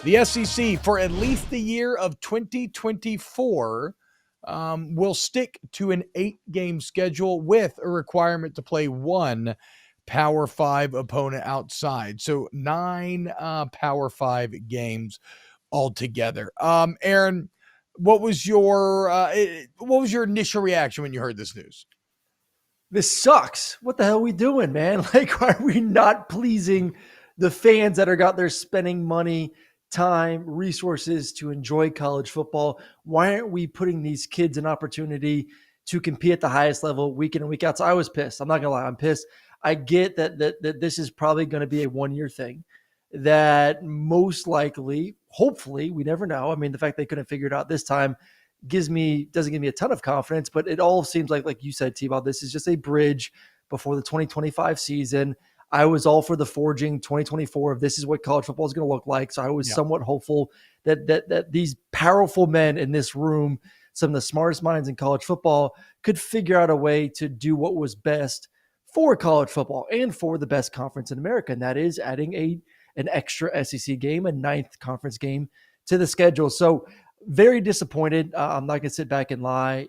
The SEC, for at least the year of 2024, will stick to an 8-game schedule with a requirement to play one Power 5 opponent outside. So 9 Power 5 games altogether. Aaron, what was your initial reaction when you heard this news? This sucks. What the hell are we doing, man? Like, are we not pleasing the fans that are out there spending money, time, resources to enjoy college football? Why aren't we putting these kids an opportunity to compete at the highest level week in and week out? So I was pissed. I'm not gonna lie, I'm pissed. I get that this is probably going to be a 1-year thing. That most likely, hopefully, we never know. I mean, the fact they couldn't figure it out this time doesn't give me a ton of confidence, but it all seems like you said, T-Bob, this is just a bridge before the 2025 season. I was all for the forging 2024 of this is what college football is going to look like. So I was somewhat hopeful that these powerful men in this room, some of the smartest minds in college football, could figure out a way to do what was best for college football and for the best conference in America. And that is adding an extra SEC game, a 9th conference game to the schedule. So very disappointed. I'm not going to sit back and lie.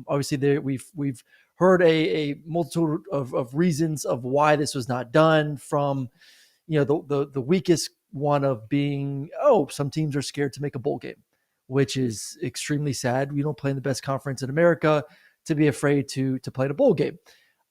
Obviously, we've heard a multitude of reasons of why this was not done. From the weakest one of being, some teams are scared to make a bowl game, which is extremely sad. We don't play in the best conference in America to be afraid to play in a bowl game.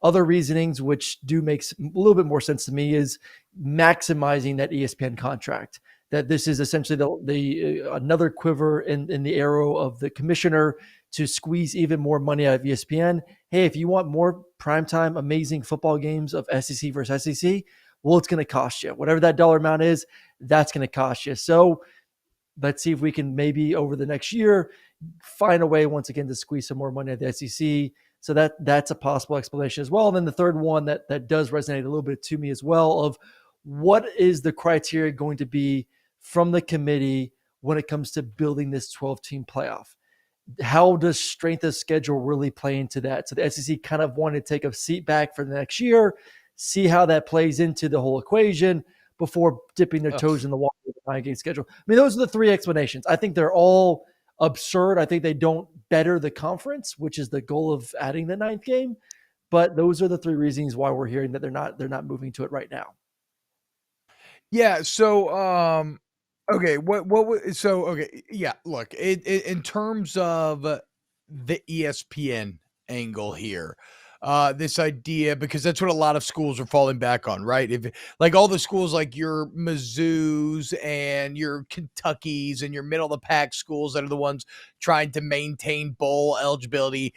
Other reasonings, which do make a little bit more sense to me, is maximizing that ESPN contract. That this is essentially the another quiver in the arrow of the commissioner to squeeze even more money out of ESPN. Hey, if you want more primetime, amazing football games of SEC versus SEC, well, it's going to cost you. Whatever that dollar amount is, that's going to cost you. So let's see if we can maybe over the next year find a way once again to squeeze some more money out of the SEC. So that's a possible explanation as well. And then the third one that does resonate a little bit to me as well of what is the criteria going to be from the committee when it comes to building this 12-team playoff? How does strength of schedule really play into that? So the SEC kind of wanted to take a seat back for the next year, see how that plays into the whole equation before dipping their toes in the water with the 9-game schedule. I mean, those are the 3 explanations. I think they're all absurd. I think they don't better the conference, which is the goal of adding the 9th game. But those are the 3 reasons why we're hearing that they're not moving to it right now. Yeah. So, okay. Yeah. Look, in terms of the ESPN angle here, this idea, because that's what a lot of schools are falling back on, right? If like all the schools like your Mizzous and your Kentuckys and your middle of the pack schools that are the ones trying to maintain bowl eligibility,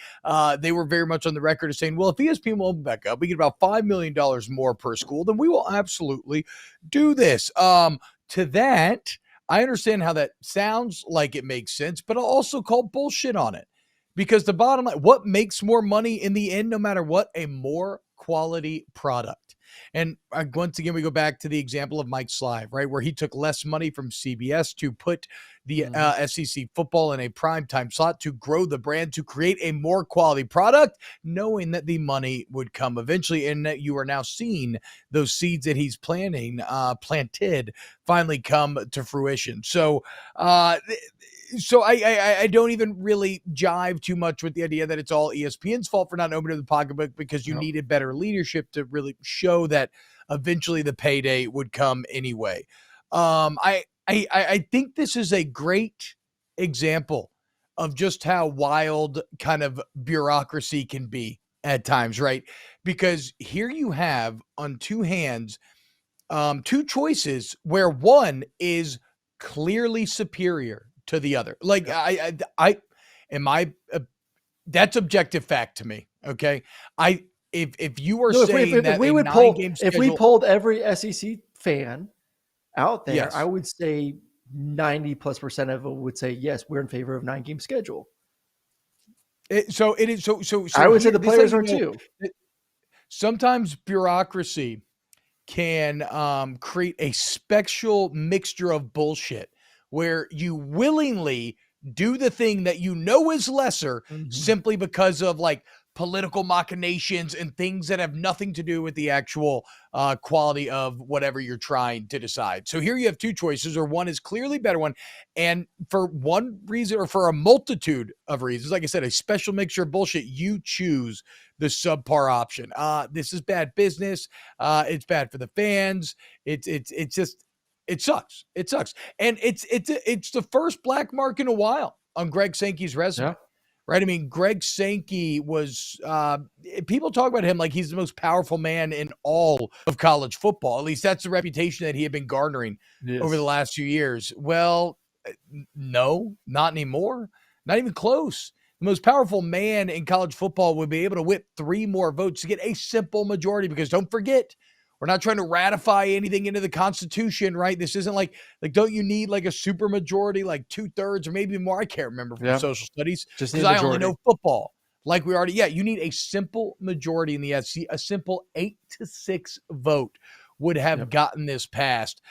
they were very much on the record of saying, well, if ESPN will open back up, we get about $5 million more per school, then we will absolutely do this. To that, I understand how that sounds like it makes sense, but I'll also call bullshit on it. Because the bottom line, what makes more money in the end, no matter what? A more quality product. And once again, we go back to the example of Mike Slive, right? Where he took less money from CBS to put the SEC football in a primetime slot to grow the brand, to create a more quality product, knowing that the money would come eventually. And that you are now seeing those seeds that he's planted finally come to fruition. So I don't even really jive too much with the idea that it's all ESPN's fault for not opening the pocketbook, because you needed better leadership to really show that eventually the payday would come anyway. I think this is a great example of just how wild kind of bureaucracy can be at times, right? Because here you have on two hands, 2 choices where one is clearly superior to the other. Like that's objective fact to me. Okay. If you are saying that if we polled every SEC fan out there, yes, I would say 90+% of them would say, yes, we're in favor of 9-game schedule. So I would say the players are too. Sometimes bureaucracy can create a special mixture of bullshit where you willingly do the thing that you know is lesser simply because of like political machinations and things that have nothing to do with the actual quality of whatever you're trying to decide. So here you have two choices, or one is clearly better one. And for one reason, or for a multitude of reasons, like I said, a special mixture of bullshit, you choose the subpar option. This is bad business. It's bad for the fans. It's just, it sucks. It sucks. And it's the first black mark in a while on Greg Sankey's resume. Yeah. Right. I mean, Greg Sankey was, people talk about him like he's the most powerful man in all of college football. At least that's the reputation that he had been garnering over the Yes. last few years. Well, no, not anymore. Not even close. The most powerful man in college football would be able to whip 3 more votes to get a simple majority, because don't forget, we're not trying to ratify anything into the Constitution, right? This isn't like don't you need like a super majority, like 2/3 or maybe more? I can't remember from Yeah. social studies Just because need a I only majority. know football. Like we already, yeah, you need a simple majority in the SC. A simple 8-6 vote would have Yep. gotten this passed.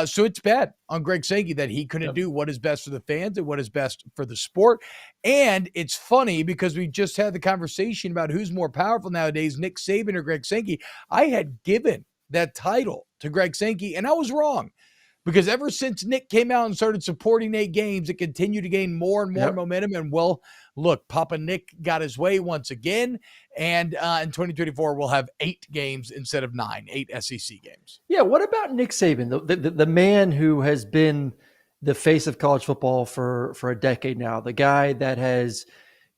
So it's bad on Greg Sankey that he couldn't Yep. do what is best for the fans and what is best for the sport. And it's funny because we just had the conversation about who's more powerful nowadays, Nick Saban or Greg Sankey. I had given that title to Greg Sankey, and I was wrong, because ever since Nick came out and started supporting 8 games, it continued to gain more and more Yep. momentum. And well, look, Papa Nick got his way once again. And in 2024, we'll have 8 games instead of 9, 8 SEC games. Yeah. What about Nick Saban, the man who has been the face of college football for a decade now, the guy that has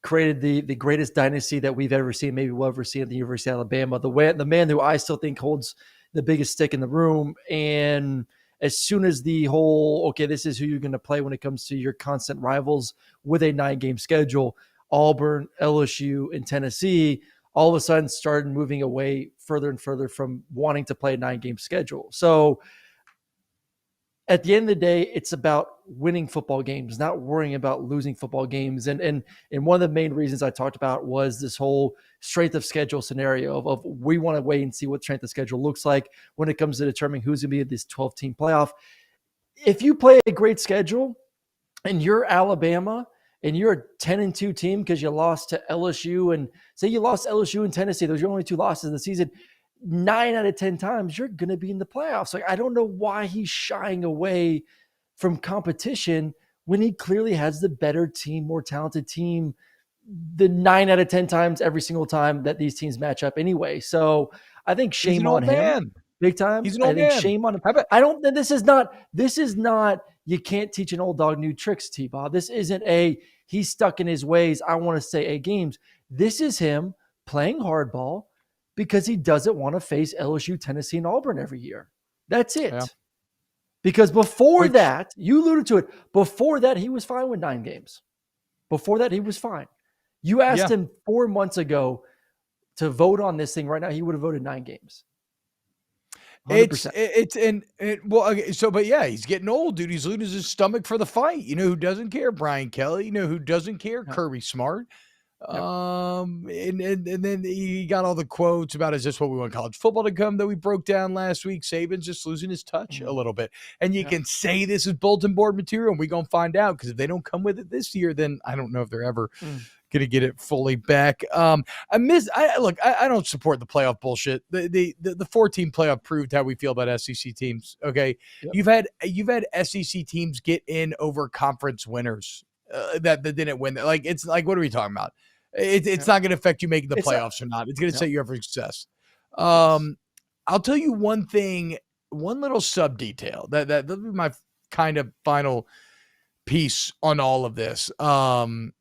created the greatest dynasty that we've ever seen, maybe we'll ever see at the University of Alabama, the man who I still think holds the biggest stick in the room. And as soon as the whole, okay, this is who you're going to play when it comes to your constant rivals with a 9-game schedule, Auburn, LSU, and Tennessee, all of a sudden started moving away further and further from wanting to play a 9-game schedule. So at the end of the day, it's about winning football games, not worrying about losing football games. And one of the main reasons I talked about was this whole strength of schedule scenario of we want to wait and see what strength of schedule looks like when it comes to determining who's going to be in this 12-team playoff. If you play a great schedule and you're Alabama and you're a 10-2 team because you lost to LSU, and say you lost LSU and Tennessee, those are your only 2 losses of the season, 9 out of 10 times you're going to be in the playoffs. Like, I don't know why he's shying away from competition when he clearly has the better team, more talented team, the 9 out of 10 times every single time that these teams match up anyway. So I think He's an shame on old him man. big time. He's an I old think man. shame on him. How about I don't think this is not, you can't teach an old dog new tricks, T-Bob. This isn't he's stuck in his ways, I want to stay 8 games. This is him playing hardball because he doesn't want to face LSU, Tennessee, and Auburn every year. That's it. Yeah. Because before Which, that, you alluded to it, before that, he was fine with 9 games. Before that, he was fine. You asked him 4 months ago to vote on this thing right now, he would have voted 9 games. 100%. Well, okay, so, but yeah, he's getting old, dude. He's losing his stomach for the fight. You know who doesn't care? Brian Kelly. You know who doesn't care? Yep. Kirby Smart. Yep. And then he got all the quotes about, is this what we want college football to come, that we broke down last week? Saban's just losing his touch a little bit. And you can say this is bulletin board material, and we're going to find out, because if they don't come with it this year, then I don't know if they're ever going to get it fully back. I don't support the playoff bullshit. The 14 playoff proved how we feel about SEC teams. Okay. Yep. You've had SEC teams get in over conference winners that didn't win. Like, it's like, what are we talking about? It's not going to affect you making the playoffs or not. It's going to set you up for success. I'll tell you one thing, one little sub detail that'll be my kind of final piece on all of this. One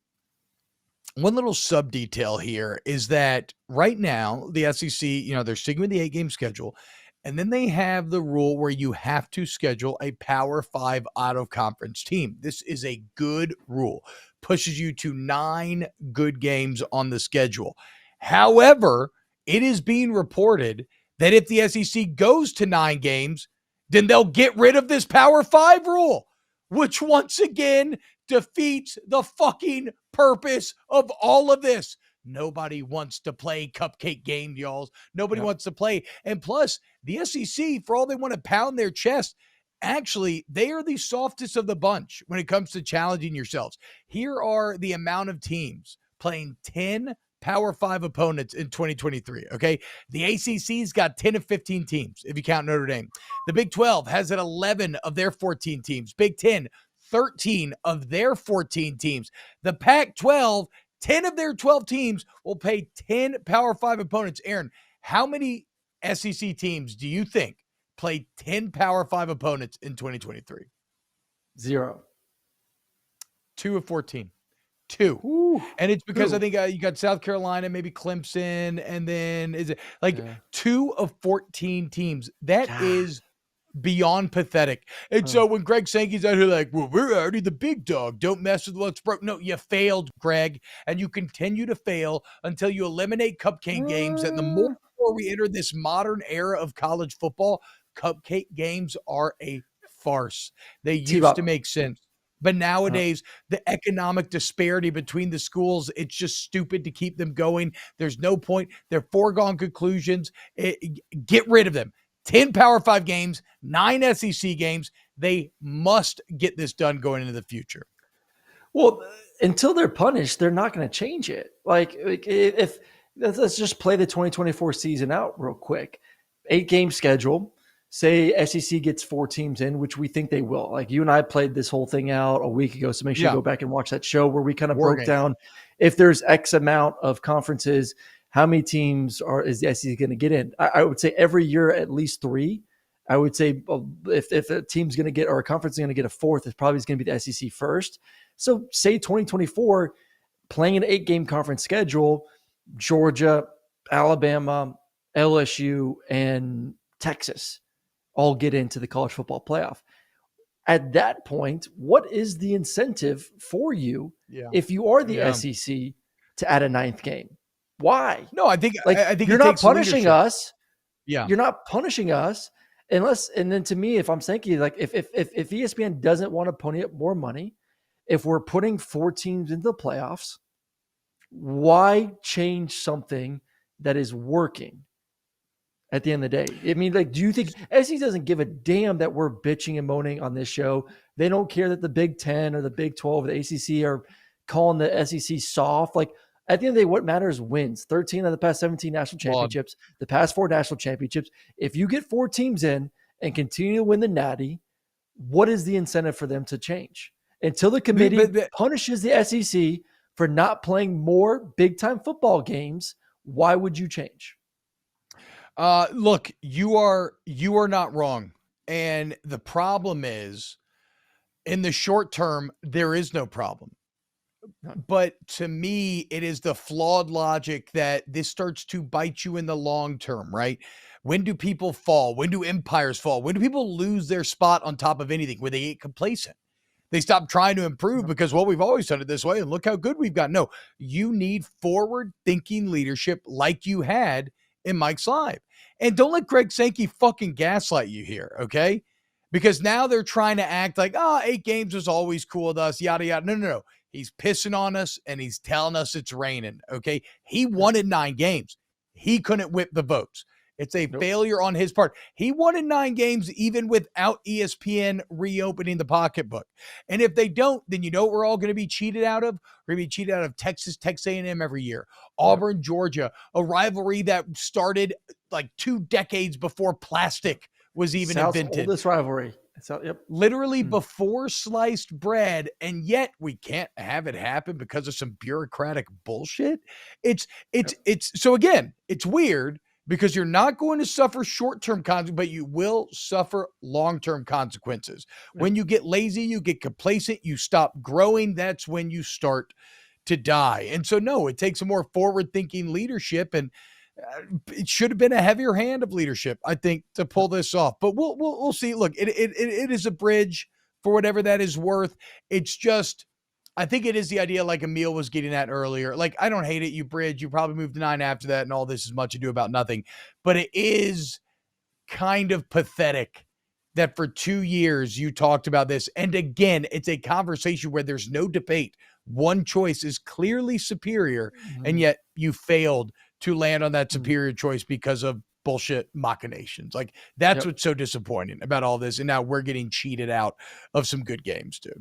little sub detail here is that right now the SEC, they're sticking with the 8-game schedule, and then they have the rule where you have to schedule a Power 5 out of conference team. This is a good rule, pushes you to 9 good games on the schedule. However, it is being reported that if the SEC goes to 9 games, then they'll get rid of this Power 5 rule, which once again defeats the fucking purpose of all of this. Nobody wants to play cupcake game, y'all. Nobody wants to play. And plus, the SEC, for all they want to pound their chest, actually, they are the softest of the bunch when it comes to challenging yourselves. Here are the amount of teams playing 10 Power 5 opponents in 2023, okay? The ACC's got 10 of 15 teams, if you count Notre Dame. The Big 12 has an 11 of their 14 teams. Big 10, 13 of their 14 teams. The Pac 12, 10 of their 12 teams will play 10 Power 5 opponents. Aaron, how many SEC teams do you think played 10 Power 5 opponents in 2023? 0. 2 of 14. 2. Ooh, And it's because I ooh. think you got South Carolina, maybe Clemson, and then is it like Yeah. 2 of 14 teams? That God. is beyond pathetic. And so when Greg Sankey's out here like, well, we're already the big dog. Don't mess with what's broke. No, you failed, Greg. And you continue to fail until you eliminate cupcake games. And the more we enter this modern era of college football, cupcake games are a farce. They used to T-Bob. make sense. But nowadays, the economic disparity between the schools, it's just stupid to keep them going. There's no point. They're foregone conclusions. Get rid of them. 10 Power 5 games, 9 SEC games. They must get this done going into the future. Well, until they're punished, they're not going to change it. Like if let's just play the 2024 season out real quick. 8-game schedule. Say SEC gets 4 teams in, which we think they will. Like you and I played this whole thing out a week ago, so make sure you go back and watch that show where we kind of broke down if there's X amount of conferences, how many teams is the SEC going to get in? I would say every year at least 3. I would say if a team's going to get or a conference is going to get a 4th, it's probably going to be the SEC first. So say 2024, playing an 8-game conference schedule, Georgia, Alabama, LSU, and Texas all get into the college football playoff. At that point, what is the incentive for you if you are the SEC to add a 9th game? Why? No, I think you're not punishing us. Yeah, you're not punishing us unless. And then to me, if I'm saying like if ESPN doesn't want to pony up more money, if we're putting 4 teams into the playoffs, why change something that is working? At the end of the day, I mean, like, do you think SEC doesn't give a damn that we're bitching and moaning on this show? They don't care that the Big 10 or the Big 12 or the ACC are calling the SEC soft. Like, at the end of the day, what matters is wins. 13 of the past 17 national championships, the past 4 national championships. If you get 4 teams in and continue to win the Natty, what is the incentive for them to change? Until the committee punishes the SEC for not playing more big-time football games, why would you change? Look, you are not wrong. And the problem is, in the short term, there is no problem. But to me, it is the flawed logic that this starts to bite you in the long term, right? When do people fall? When do empires fall? When do people lose their spot on top of anything? When they get complacent? They stop trying to improve because, well, we've always done it this way and look how good we've got. No, you need forward-thinking leadership like you had in Mike's Live. And don't let Greg Sankey fucking gaslight you here, okay? Because now they're trying to act like, 8 games was always cool with us, yada, yada. No. He's pissing on us and he's telling us it's raining, okay? He wanted 9 games. He couldn't whip the votes. It's a failure on his part. He wanted 9 games even without ESPN reopening the pocketbook. And if they don't, then you know what we're all going to be cheated out of? We're going to be cheated out of Texas A&M every year. Auburn, Georgia, a rivalry that started like 2 decades before plastic was even South's invented. Oldest rivalry. Literally before sliced bread, and yet we can't have it happen because of some bureaucratic bullshit. It's so again, it's weird because you're not going to suffer short-term consequences, but you will suffer long-term consequences. When you get lazy, you get complacent, you stop growing, that's when you start to die. And so no, it takes a more forward-thinking leadership, and it should have been a heavier hand of leadership, I think, to pull this off. But we'll see. Look, it is a bridge for whatever that is worth. It's just, I think it is the idea like Emil was getting at earlier. Like, I don't hate it, you bridge. You probably moved to 9 after that, and all this is much ado about nothing. But it is kind of pathetic that for 2 years you talked about this. And again, it's a conversation where there's no debate. One choice is clearly superior, and yet you failed to land on that superior choice because of bullshit machinations. Like, that's what's so disappointing about all this. And now we're getting cheated out of some good games too.